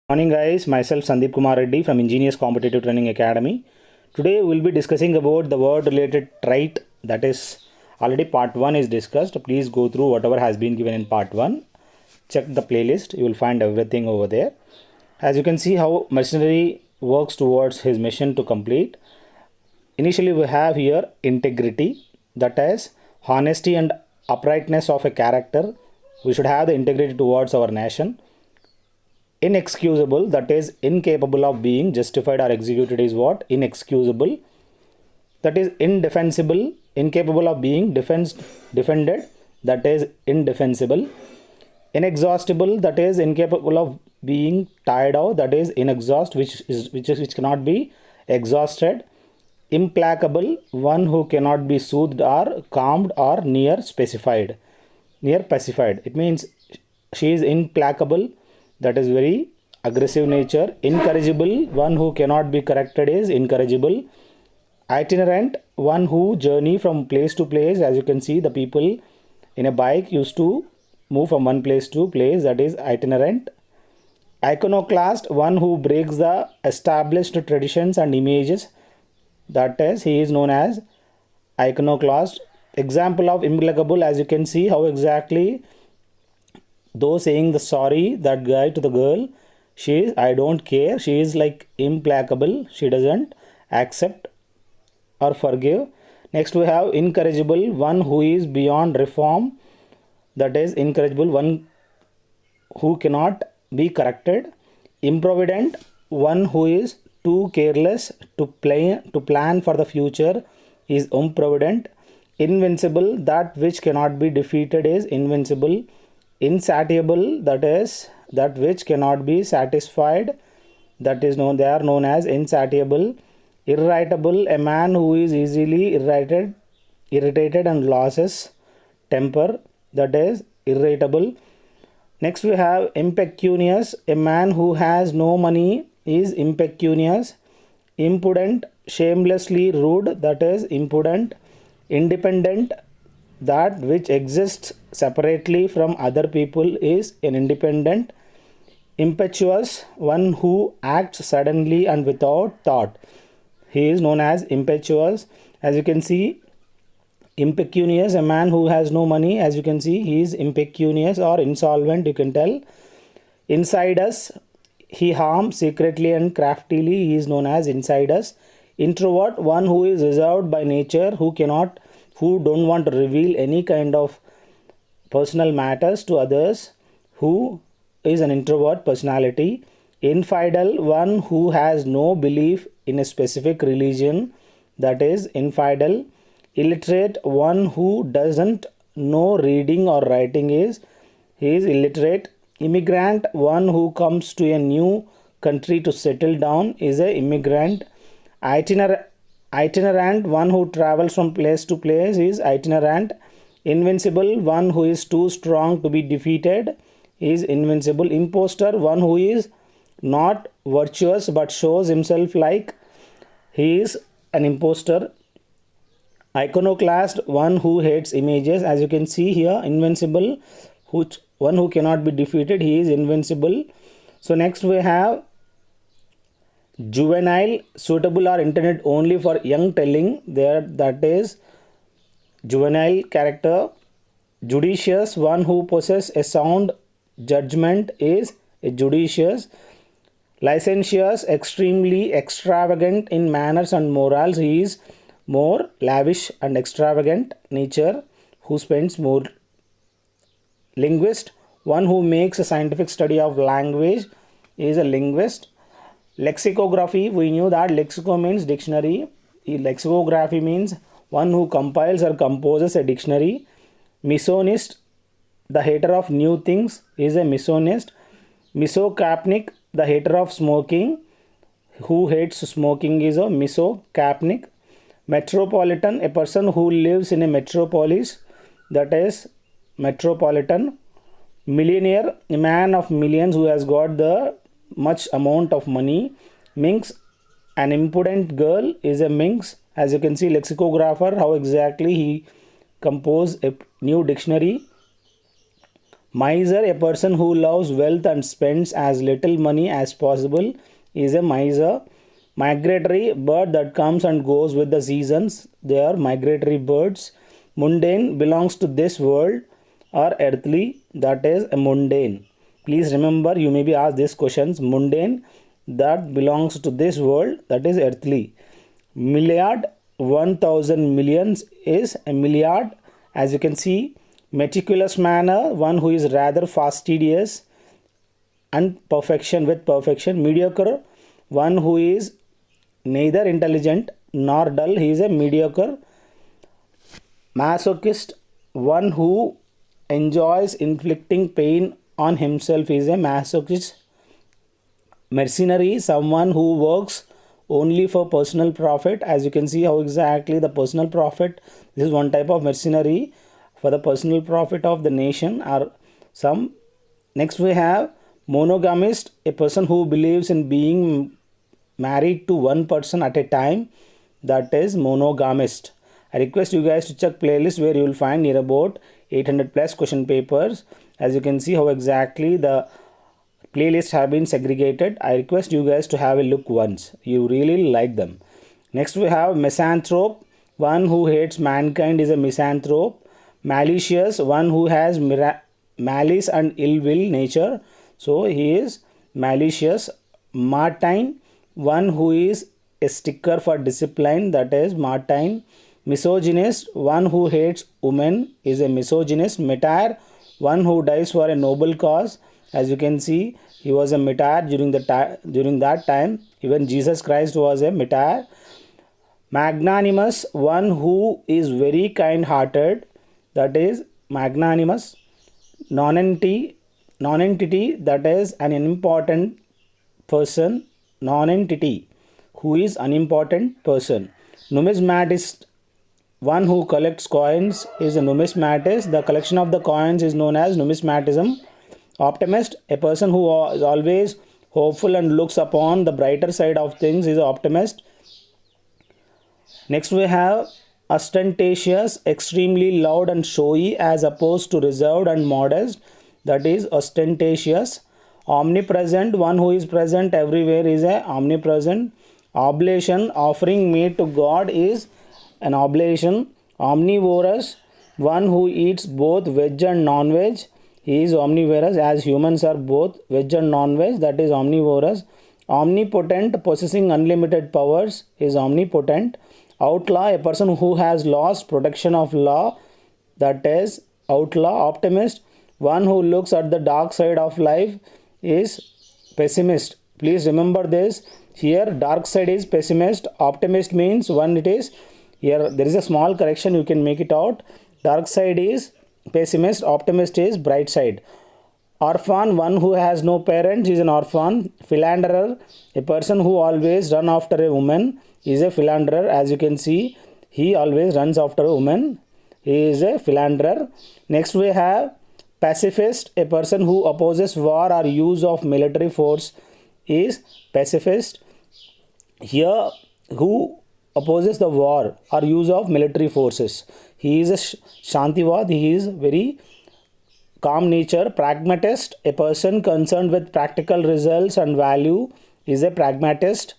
Morning guys, myself Sandeep Kumar Reddy from Ingenious Competitive Training Academy. Today we will be discussing about the word related trait, that is already part 1 is discussed. Please go through whatever has been given in part 1. Check the playlist, you will find everything over there. As you can see how mercenary works towards his mission to complete. Initially we have here integrity, that is honesty and uprightness of a character. We should have the integrity towards our nation. Inexcusable, that is incapable of being justified or executed, is what? Inexcusable. That is indefensible, incapable of being defended, that is indefensible. Inexhaustible, that is incapable of being tired out, that is inexhaust, which cannot be exhausted. Implacable, one who cannot be soothed or calmed or near pacified. It means she is implacable, that is very aggressive nature. Incorrigible, one who cannot be corrected, is incorrigible. Itinerant, one who journey from place to place. As you can see, the people in a bike used to move from one place to place, that is itinerant. Iconoclast, one who breaks the established traditions and images, that is he is known as iconoclast. Example of implacable, as you can see how exactly though saying the sorry, that guy to the girl, she is I don't care, she is like implacable, she doesn't accept or forgive. Next we have incorrigible, one who is beyond reform, that is incorrigible, one who cannot be corrected. Improvident, one who is too careless to plan for the future, is improvident. Invincible, that which cannot be defeated, is invincible. Insatiable, that is that which cannot be satisfied, that is known, they are known as insatiable. Irritable, a man who is easily irritated and loses temper, that is irritable. Next we have impecunious, a man who has no money is impecunious. Impudent, shamelessly rude, that is impudent. Independent, that which exists separately from other people, is an independent. Impetuous, one who acts suddenly and without thought, he is known as impetuous. As you can see, impecunious, a man who has no money, as you can see he is impecunious or insolvent, you can tell. Insidus, he harms secretly and craftily, he is known as insidus. Introvert, one who is reserved by nature, who don't want to reveal any kind of personal matters to others, who is an introvert personality. Infidel, one who has no belief in a specific religion, that is infidel. Illiterate, one who doesn't know reading or writing, he is illiterate. Immigrant, one who comes to a new country to settle down, is a immigrant. Itinerant, one who travels from place to place, is itinerant. Invincible, one who is too strong to be defeated, is invincible. Imposter, one who is not virtuous but shows himself like he is an imposter. Iconoclast, one who hates images, as you can see here. Invincible, one who cannot be defeated, he is invincible. So next we have juvenile, suitable or intended only for young telling, there, that is juvenile character. Judicious, one who possesses a sound judgment, is a judicious. Licentious, extremely extravagant in manners and morals, he is more lavish and extravagant nature, who spends more. Linguist, one who makes a scientific study of language, is a linguist. Lexicography, we knew that lexico means dictionary. Lexicography means one who compiles or composes a dictionary. Misogynist, the hater of new things, is a misogynist. Misocapnic, the hater of smoking, who hates smoking, is a misocapnic. Metropolitan, a person who lives in a metropolis, that is metropolitan. Millionaire, a man of millions who has got the much amount of money. Minx, an impudent girl, is a minx. As you can see, lexicographer, how exactly he composed a new dictionary. Miser, a person who loves wealth and spends as little money as possible, is a miser. Migratory, bird that comes and goes with the seasons. They are migratory birds. Mundane, belongs to this world, or earthly, that is a mundane. Please remember, you may be asked these questions. Mundane, that belongs to this world, that is earthly. Milliard, 1000 millions is a milliard. As you can see, meticulous manner, one who is rather fastidious, and perfection, with perfection. Mediocre, one who is neither intelligent nor dull, he is a mediocre. Masochist, one who enjoys inflicting pain on himself, is a masochist. Mercenary, someone who works only for personal profit. As you can see how exactly the personal profit, this is one type of mercenary for the personal profit of the nation or some. Next we have monogamist, a person who believes in being married to one person at a time, that is monogamist. I request you guys to check playlist where you will find near about 800 plus question papers. As you can see how exactly the playlists have been segregated. I request you guys to have a look once. You really like them. Next we have misanthrope, one who hates mankind is a misanthrope. Malicious, one who has malice and ill will nature, so he is malicious. Martine, one who is a sticker for discipline, that is Martine. Misogynist, one who hates women, is a misogynist. Martyr, one who dies for a noble cause. As you can see, he was a martyr during that time. Even Jesus Christ was a martyr. Magnanimous, one who is very kind hearted, that is magnanimous. Nonentity, that is an unimportant person. Nonentity, who is unimportant person. Numismatist, one who collects coins, is a numismatist. The collection of the coins is known as numismatism. Optimist, a person who is always hopeful and looks upon the brighter side of things, is an optimist. Next we have ostentatious, extremely loud and showy as opposed to reserved and modest, that is ostentatious. Omnipresent, one who is present everywhere, is a omnipresent. Oblation, offering meat to God, is an oblation. Omnivorous, one who eats both veg and non-veg, he is omnivorous. As humans are both veg and non-veg, that is omnivorous. Omnipotent, possessing unlimited powers, is omnipotent. Outlaw, a person who has lost protection of law, that is outlaw. Optimist, one who looks at the dark side of life, is pessimist. Please remember this. Here dark side is pessimist, optimist means one it is. Here there is a small correction, you can make it out. Dark side is pessimist, optimist is bright side. Orphan, one who has no parents, is an orphan. Philanderer, a person who always run after a woman, is a philanderer. As you can see, he always runs after a woman, he is a philanderer. Next we have pacifist, a person who opposes war or use of military force, is pacifist. Here who opposes the war or use of military forces, he is a Shantivad, he is very calm nature. Pragmatist, a person concerned with practical results and value, is a pragmatist.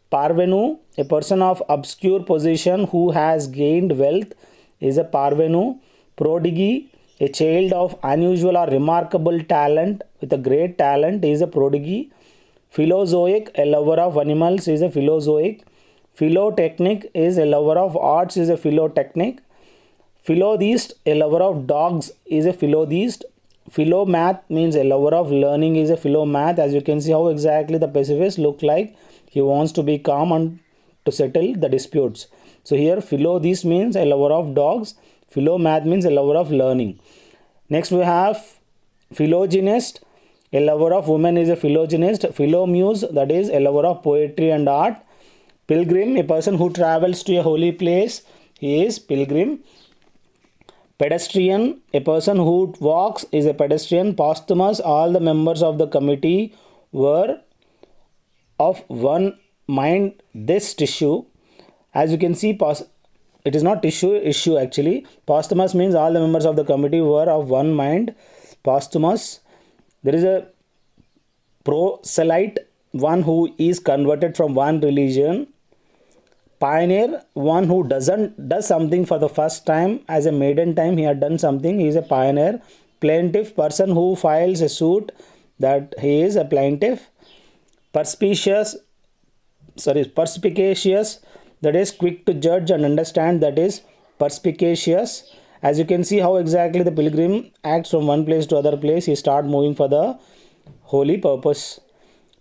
Parvenu, a person of obscure position who has gained wealth, is a parvenu. Prodigy, a child of unusual or remarkable talent with a great talent, is a prodigy. Philozoic, a lover of animals, is a philozoic. Philotechnic is a lover of arts, is a philotechnic. Philotheist, a lover of dogs, is a philotheist. Philomath means a lover of learning, is a philomath. As you can see how exactly the pacifist look like, he wants to be calm and to settle the disputes. So here philotheist means a lover of dogs, philomath means a lover of learning. Next we have philogynist, a lover of women, is a philogynist. Philomuse, that is a lover of poetry and art. Pilgrim, a person who travels to a holy place, he is pilgrim. Pedestrian, a person who walks, is a pedestrian. Posthumous, all the members of the committee were of one mind. This tissue, as you can see, it is not issue actually. Posthumous means all the members of the committee were of one mind. Posthumous. There is a proselyte, one who is converted from one religion. Pioneer, one who does something for the first time. As a maiden time he had done something, he is a pioneer. Plaintiff, person who files a suit, that he is a plaintiff. Perspicacious, that is quick to judge and understand, that is perspicacious. As you can see how exactly the pilgrim acts from one place to other place, he start moving for the holy purpose.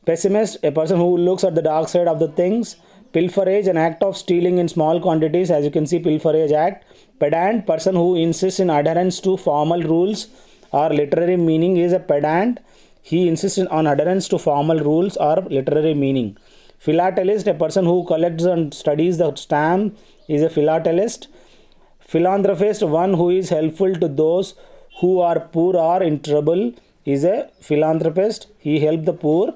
Pessimist, a person who looks at the dark side of the things. Pilferage, an act of stealing in small quantities, as you can see, pilferage act. Pedant, person who insists in adherence to formal rules or literary meaning, is a pedant. He insists on adherence to formal rules or literary meaning. Philatelist, a person who collects and studies the stamp, is a philatelist. Philanthropist, one who is helpful to those who are poor or in trouble, is a philanthropist. He helped the poor.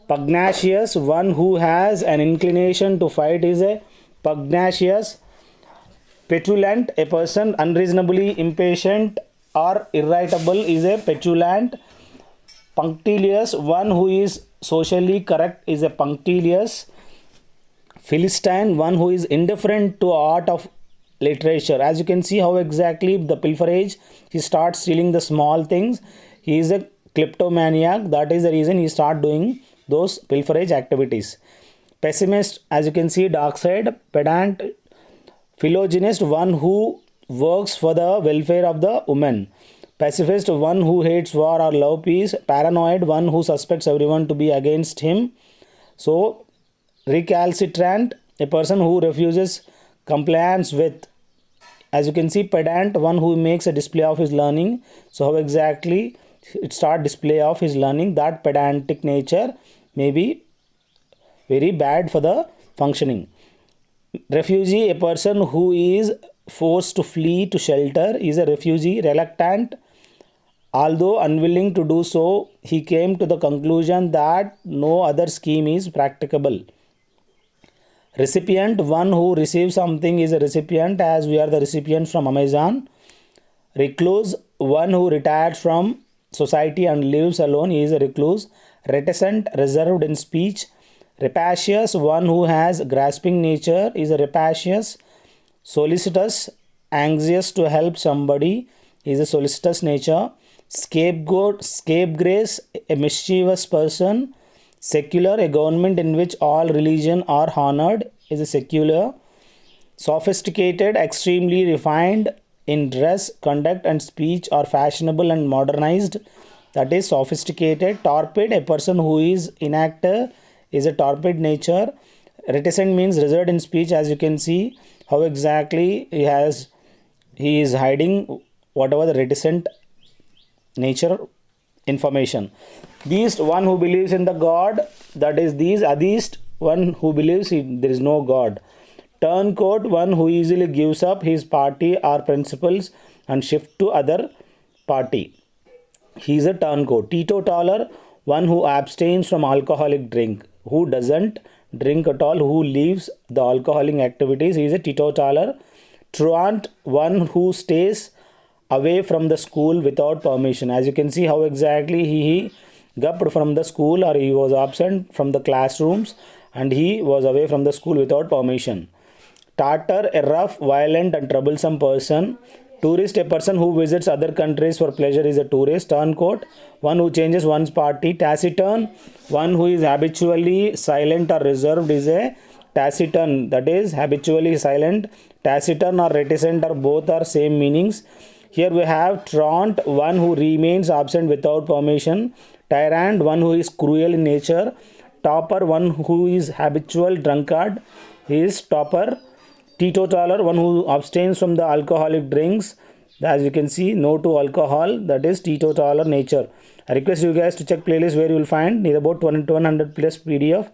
Pugnacious, one who has an inclination to fight, is a pugnacious. Petulant, a person unreasonably impatient or irritable, is a petulant. Punctilious, one who is socially correct, is a punctilious. Philistine, one who is indifferent to art of literature. As you can see how exactly the pilferage, he starts stealing the small things. He is a kleptomaniac. That is the reason he start doing those pilferage activities. Pessimist, as you can see, dark side. Pedant. Philogynist, one who works for the welfare of the woman. Pacifist, one who hates war or love peace. Paranoid, one who suspects everyone to be against him. So recalcitrant, a person who refuses compliance with. As you can see, pedant, one who makes a display of his learning. So how exactly it start display of his learning, that pedantic nature may be very bad for the functioning. Refugee, a person who is forced to flee to shelter, is a refugee. Reluctant, although unwilling to do so, he came to the conclusion that no other scheme is practicable. Recipient, one who receives something, is a recipient, as we are the recipients from Amazon. Recluse, one who retired from society and lives alone, is a recluse. Reticent, reserved in speech. Rapacious, one who has grasping nature, is a rapacious. Solicitous, anxious to help somebody, is a solicitous nature. Scapegoat, scapegrace, a mischievous person. Secular, a government in which all religion are honored, is a secular. Sophisticated, extremely refined in dress, conduct and speech, are fashionable and modernized, that is sophisticated. Torpid, a person who is inactive, is a torpid nature. Reticent means reserved in speech. As you can see how exactly he is hiding whatever the reticent nature information. Beast, one who believes in the God, that is these. Atheist, one who believes there is no God. Turncoat, one who easily gives up his party or principles and shift to other party. He is a turncoat. Teetotaler, one who abstains from alcoholic drink, who doesn't drink at all, who leaves the alcoholic activities, he is a teetotaler. Truant, one who stays away from the school without permission. As you can see how exactly he gupped from the school, or he was absent from the classrooms and he was away from the school without permission. Tartar, a rough, violent and troublesome person. Tourist, a person who visits other countries for pleasure, is a tourist. Turncoat, one who changes one's party. Taciturn, one who is habitually silent or reserved, is a taciturn, that is habitually silent. Taciturn or reticent are both are same meanings. Here we have truant, one who remains absent without permission. Tyrant, one who is cruel in nature. Topper, one who is habitual drunkard, he is topper. Teetotaler, one who abstains from the alcoholic drinks. As you can see, no to alcohol, that is teetotaler nature. I request you guys to check playlist where you will find near about 100 plus PDF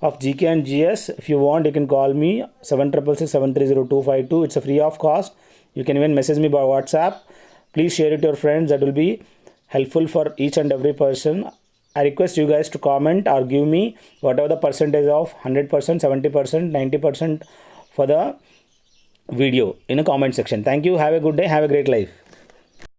of GK and GS. If you want, you can call me 7667302252. It's a free of cost. You can even message me by WhatsApp. Please share it to your friends. That will be helpful for each and every person. I request you guys to comment or give me whatever the percentage of 100%, 70%, 90% for the video in a comment section. Thank you. Have a good day. Have a great life.